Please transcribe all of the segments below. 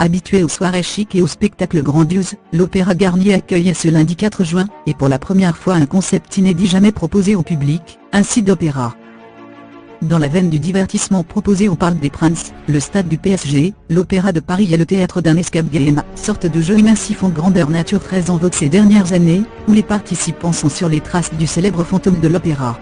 Habitué aux soirées chic et aux spectacles grandioses, l'Opéra Garnier accueille ce lundi 4 juin, et pour la première fois un concept inédit jamais proposé au public, un site d'opéra. Dans la veine du divertissement proposé au Parc des Princes, le stade du PSG, l'Opéra de Paris est le théâtre d'un escape game, sorte de jeu immersif en grandeur nature très en vogue ces dernières années, où les participants sont sur les traces du célèbre fantôme de l'opéra.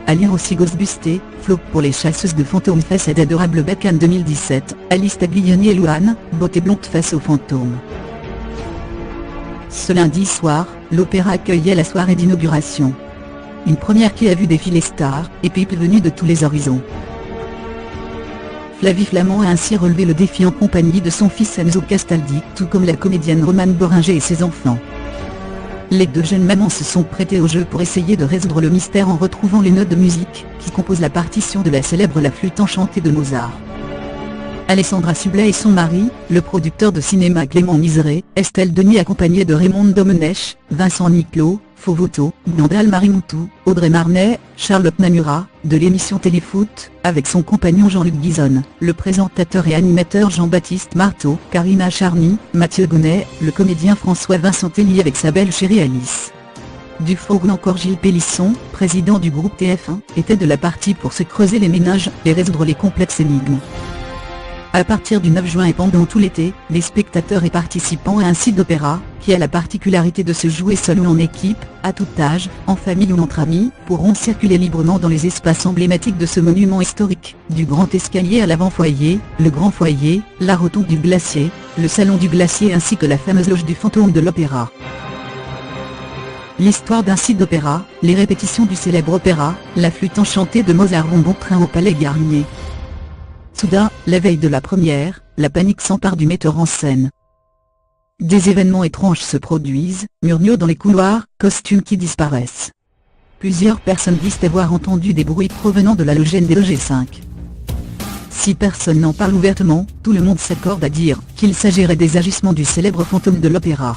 À lire aussi Ghostbusters, Flo pour les chasseuses de fantômes face à d'Adorable Baccan 2017, Alice Taglioni et Louane, beauté blonde face aux fantômes. Ce lundi soir, l'Opéra accueillait la soirée d'inauguration. Une première qui a vu défiler stars et people venus de tous les horizons. Flavie Flament a ainsi relevé le défi en compagnie de son fils Enzo Castaldi, tout comme la comédienne Romane Boringer et ses enfants. Les deux jeunes mamans se sont prêtées au jeu pour essayer de résoudre le mystère en retrouvant les notes de musique qui composent la partition de la célèbre La Flûte enchantée de Mozart. Alessandra Sublet et son mari, le producteur de cinéma Clément Miseré, Estelle Denis accompagnée de Raymond Domenech, Vincent Niclot, Fovoto, Nandal Marimoutou, Audrey Marnet, Charlotte Namura, de l'émission Téléfoot, avec son compagnon Jean-Luc Guizonne, le présentateur et animateur Jean-Baptiste Marteau, Karina Charny, Mathieu Gonnet, le comédien François-Vincent Tellier avec sa belle chérie Alice Dufour ou encore Gilles Pélisson, président du groupe TF1, était de la partie pour se creuser les méninges et résoudre les complexes énigmes. À partir du 9 juin et pendant tout l'été, les spectateurs et participants à un site d'opéra, qui a la particularité de se jouer seul ou en équipe, à tout âge, en famille ou entre amis, pourront circuler librement dans les espaces emblématiques de ce monument historique, du grand escalier à l'avant-foyer, le grand foyer, la rotonde du glacier, le salon du glacier ainsi que la fameuse loge du fantôme de l'opéra. L'histoire d'un site d'opéra, les répétitions du célèbre opéra, La Flûte enchantée de Mozart vont bon train au Palais Garnier. Soudain, la veille de la première, la panique s'empare du metteur en scène. Des événements étranges se produisent, murmures dans les couloirs, costumes qui disparaissent. Plusieurs personnes disent avoir entendu des bruits provenant de la logène des loges 5. Si personne n'en parle ouvertement, tout le monde s'accorde à dire qu'il s'agirait des agissements du célèbre fantôme de l'opéra.